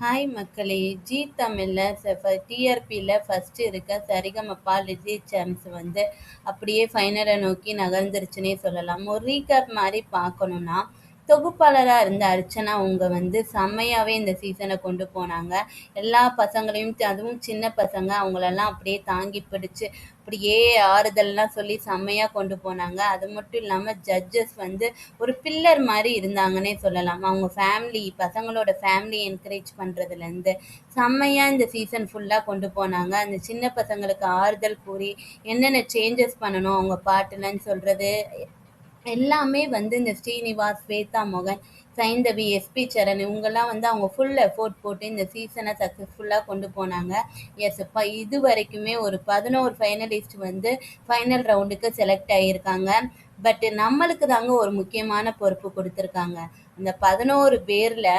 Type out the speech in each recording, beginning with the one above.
Hi மக்களே! ஜீ தமிழ்ல டிஆர்பில first இருக்க சரிகமபா லிட்டில் சாம்ப்ஸ் வந்து அப்படியே ஃபைனலை நோக்கி நகர்ந்துருச்சுன்னே சொல்லலாம். ஒரு ரீகேப் மாரி பார்க்கணும்னா, தொகுப்பாளரா இருந்த அர்ச்சனா அவங்க வந்து செம்மையாவே இந்த சீசனை கொண்டு போனாங்க. எல்லா பசங்களையும் அதுவும் சின்ன பசங்க அவங்களெல்லாம் அப்படியே தாங்கி பிடிச்சு அப்படியே ஆறுதல்லாம் சொல்லி செம்மையா கொண்டு போனாங்க. அது மட்டும் இல்லாம ஜட்ஜஸ் வந்து ஒரு பில்லர் மாரி இருந்தாங்கன்னே சொல்லலாம். அவங்க பசங்களோட ஃபேமிலி என்கரேஜ் பண்றதுலேருந்து செம்மையா இந்த சீசன் ஃபுல்லா கொண்டு போனாங்க. அந்த சின்ன பசங்களுக்கு ஆறுதல் கூறி என்னென்ன சேஞ்சஸ் பண்ணணும் அவங்க பாட்டுலன்னு சொல்றது எல்லாமே வந்து இந்த ஸ்ரீனிவாஸ், ஸ்வேதா மோகன், சைந்தவி, எஸ்பி சரண் இவங்கெல்லாம் வந்து அவங்க ஃபுல் எஃபோர்ட் போட்டு இந்த சீசனை சக்ஸஸ்ஃபுல்லாக கொண்டு போனாங்க. எஸ் இது வரைக்குமே ஒரு 11 ஃபைனலிஸ்ட் வந்து ஃபைனல் ரவுண்டுக்கு செலக்ட் ஆகியிருக்காங்க. பட் நம்மளுக்கு தாங்க ஒரு முக்கியமான பொறுப்பு கொடுத்துருக்காங்க. அந்த 11 பேரில்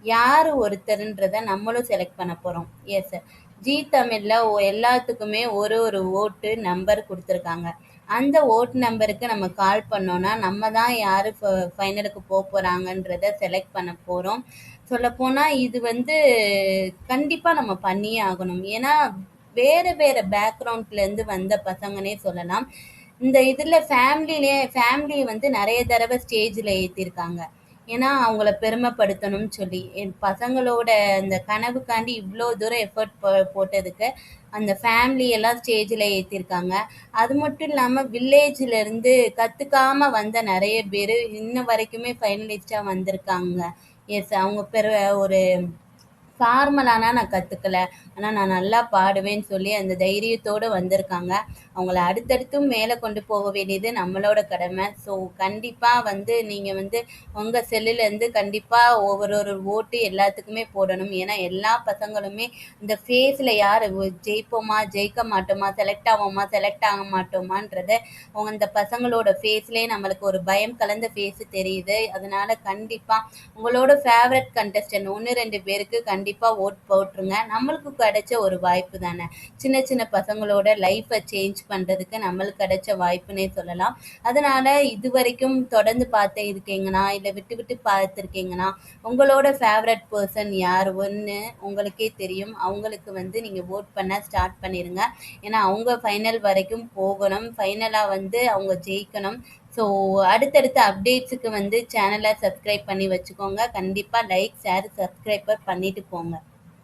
யார் ஒருத்தருன்றதை நம்மளும் செலக்ட் பண்ண போகிறோம். எஸ் ஜீ தமிழில் எல்லாத்துக்குமே ஒரு ஒரு ஓட்டு நம்பர் கொடுத்துருக்காங்க. அந்த ஓட் நம்பருக்கு நம்ம கால் பண்ணோன்னா நம்ம தான் யார் ஃபைனலுக்கு போக போகிறாங்கன்றத செலக்ட் பண்ண போகிறோம். சொல்லப்போனால் இது வந்து கண்டிப்பாக நம்ம பண்ணியே ஆகணும். ஏன்னா வேறு வேறு பேக்ரவுண்ட்லேருந்து வந்த பசங்கனே சொல்லலாம். இந்த இதில் ஃபேமிலியை வந்து நிறைய தடவை ஸ்டேஜில் ஏற்றிருக்காங்க. ஏன்னா அவங்கள பெருமைப்படுத்தணும்னு சொல்லி என் பசங்களோட அந்த கனவுக்காண்டி இவ்வளோ தூரம் எஃபர்ட் போட்டதுக்கு அந்த ஃபேமிலியெல்லாம் ஸ்டேஜில் ஏற்றிருக்காங்க. அது மட்டும் இல்லாமல் வில்லேஜிலேருந்து கற்றுக்காம வந்த நிறைய பேர் இன்ன வரைக்குமே ஃபைனலிஸ்டாக வந்திருக்காங்க. எஸ் அவங்க ஒரு ஃபார்மலானா நான் கற்றுக்கல, ஆனால் நான் நல்லா பாடுவேன்னு சொல்லி அந்த தைரியத்தோடு வந்திருக்காங்க. அவங்கள அடுத்தடுத்தும் மேலே கொண்டு போக வேண்டியது நம்மளோட கடமை. ஸோ கண்டிப்பாக வந்து நீங்கள் வந்து உங்கள் செல்லுலேருந்து கண்டிப்பாக ஒவ்வொரு ஓட்டு எல்லாத்துக்குமே போடணும். ஏன்னா எல்லா பசங்களுமே இந்த ஃபேஸில் யார் ஜெயிப்போமா ஜெயிக்க மாட்டோமா, செலக்ட் ஆக மாட்டோமான்றத அவங்க அந்த பசங்களோட ஃபேஸ்லேயே நம்மளுக்கு ஒரு பயம் கலந்த ஃபேஸு தெரியுது. அதனால் கண்டிப்பாக உங்களோட ஃபேவரட் கண்டஸ்டன்ட் 1-2 பேருக்கு கண்டிப்பாக ஓட் போட்டுருங்க. நம்மளுக்கு கிடைச்ச ஒரு வாய்ப்பு தானே. சின்ன சின்ன பசங்களோட லைஃப்பை சேஞ்ச் பண்ணுறதுக்கு நம்மளுக்கு கிடைச்ச வாய்ப்புன்னே சொல்லலாம். அதனால் இது வரைக்கும் தொடர்ந்து இருக்கீங்கன்னா இல்லை விட்டு விட்டு பார்த்துருக்கீங்கன்னா உங்களோட ஃபேவரட் பர்சன் யார் ஒன்று உங்களுக்கே தெரியும். அவங்களுக்கு வந்து நீங்கள் ஓட் பண்ண ஸ்டார்ட் பண்ணிடுங்க. ஏன்னா அவங்க ஃபைனல் வரைக்கும் போகணும். ஃபைனலாக வந்து அவங்க ஜெயிக்கணும். ஸோ அடுத்தடுத்த அப்டேட்ஸுக்கு வந்து சேனலை சப்ஸ்கிரைப் பண்ணி வச்சுக்கோங்க. கண்டிப்பாக லைக், ஷேர், சப்ஸ்கிரைபர் பண்ணிட்டு போங்க.